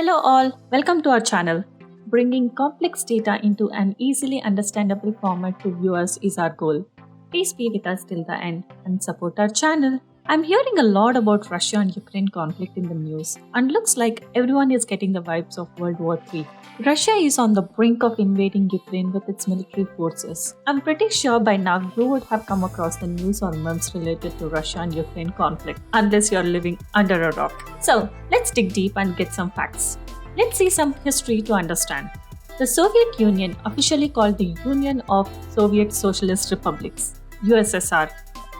Hello all, welcome to our channel. Bringing complex data into an easily understandable format to viewers is our goal. Please be with us till the end and support our channel. I'm hearing a lot about Russia and Ukraine conflict in the news, and looks like everyone is getting the vibes of World War III. Russia is on the brink of invading Ukraine with its military forces. I'm pretty sure by now you would have come across the news or memes related to Russia and Ukraine conflict, unless you're living under a rock. So, let's dig deep and get some facts. Let's see some history to understand. The Soviet Union, officially called the Union of Soviet Socialist Republics, USSR,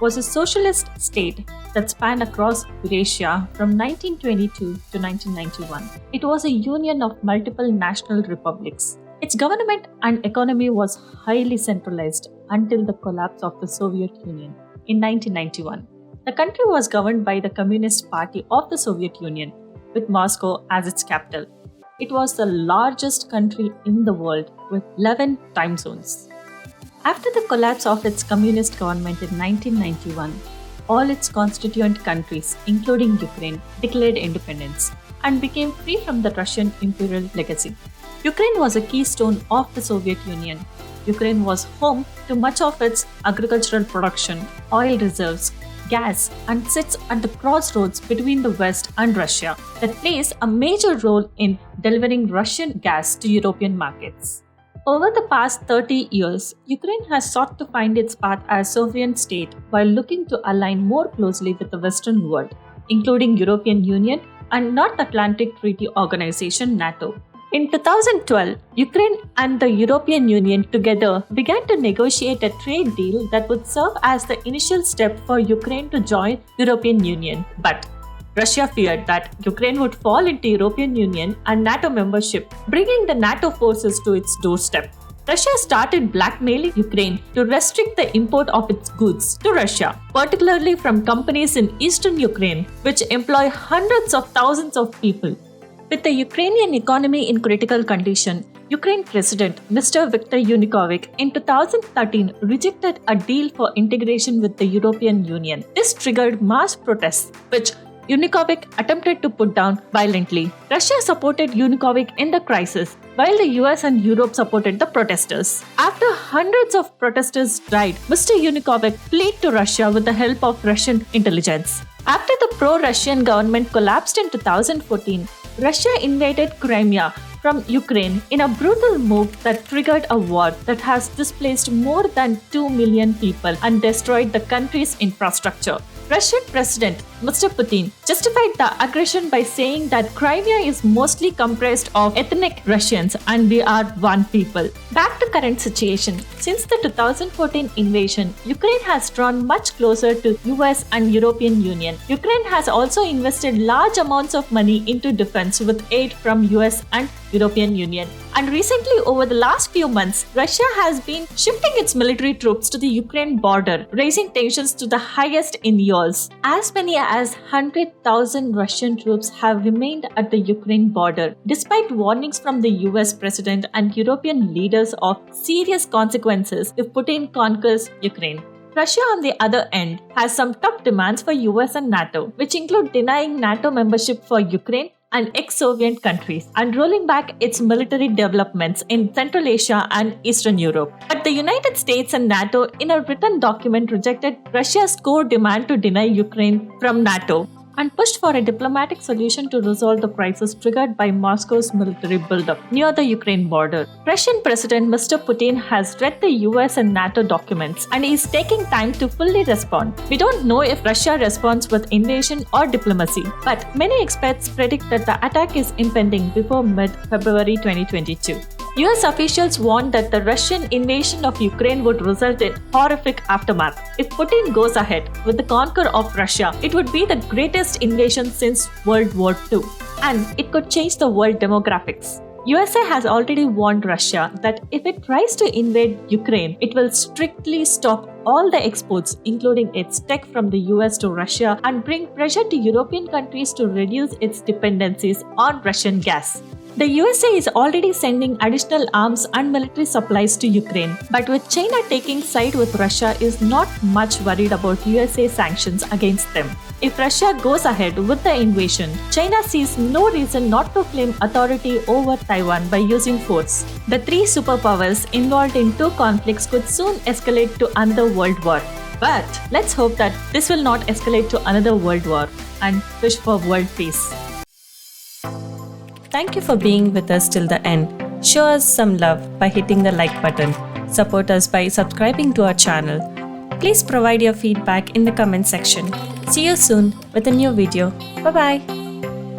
was a socialist state that spanned across Eurasia from 1922 to 1991. It was a union of multiple national republics. Its government and economy was highly centralized until the collapse of the Soviet Union in 1991. The country was governed by the Communist Party of the Soviet Union, with Moscow as its capital. It was the largest country in the world with 11 time zones. After the collapse of its communist government in 1991, all its constituent countries, including Ukraine, declared independence and became free from the Russian imperial legacy. Ukraine was a keystone of the Soviet Union. Ukraine was home to much of its agricultural production, oil reserves, gas, and sits at the crossroads between the West and Russia that plays a major role in delivering Russian gas to European markets. Over the past 30 years, Ukraine has sought to find its path as a sovereign state while looking to align more closely with the Western world, including European Union and North Atlantic Treaty Organization NATO. In 2012, Ukraine and the European Union together began to negotiate a trade deal that would serve as the initial step for Ukraine to join European Union. But Russia feared that Ukraine would fall into European Union and NATO membership, bringing the NATO forces to its doorstep. Russia started blackmailing Ukraine to restrict the import of its goods to Russia, particularly from companies in eastern Ukraine, which employ hundreds of thousands of people. With the Ukrainian economy in critical condition, Ukraine President Mr. Viktor Yanukovych in 2013 rejected a deal for integration with the European Union. This triggered mass protests, which Yanukovych attempted to put down violently. Russia supported Yanukovych in the crisis, while the US and Europe supported the protesters. After hundreds of protesters died, Mr. Yanukovych fled to Russia with the help of Russian intelligence. After the pro-Russian government collapsed in 2014, Russia invaded Crimea from Ukraine in a brutal move that triggered a war that has displaced more than 2 million people and destroyed the country's infrastructure. Russian President Mr. Putin justified the aggression by saying that Crimea is mostly comprised of ethnic Russians and we are one people. Back to current situation. Since the 2014 invasion, Ukraine has drawn much closer to US and European Union. Ukraine has also invested large amounts of money into defense with aid from US and European Union. And recently, over the last few months, Russia has been shifting its military troops to the Ukraine border, raising tensions to the highest in years. As many as 100,000 Russian troops have remained at the Ukraine border, despite warnings from the US president and European leaders of serious consequences if Putin conquers Ukraine. Russia, on the other end, has some tough demands for US and NATO, which include denying NATO membership for Ukraine and ex-Soviet countries, and rolling back its military developments in Central Asia and Eastern Europe. But the United States and NATO, in a written document, rejected Russia's core demand to deny Ukraine from NATO and pushed for a diplomatic solution to resolve the crisis triggered by Moscow's military buildup near the Ukraine border. Russian President Mr. Putin has read the US and NATO documents and is taking time to fully respond. We don't know if Russia responds with invasion or diplomacy, but many experts predict that the attack is impending before mid-February 2022. US officials warned that the Russian invasion of Ukraine would result in horrific aftermath. If Putin goes ahead with the conquer of Russia, it would be the greatest invasion since World War II, and it could change the world demographics. USA has already warned Russia that if it tries to invade Ukraine, it will strictly stop all the exports, including its tech from the US to Russia, and bring pressure to European countries to reduce its dependencies on Russian gas. The USA is already sending additional arms and military supplies to Ukraine, but with China taking side with Russia is not much worried about USA sanctions against them. If Russia goes ahead with the invasion, China sees no reason not to claim authority over Taiwan by using force. The three superpowers involved in two conflicts could soon escalate to another world war. But let's hope that this will not escalate to another world war and wish for world peace. Thank you for being with us till the end. Show us some love by hitting the like button. Support us by subscribing to our channel. Please provide your feedback in the comment section. See you soon with a new video. Bye bye.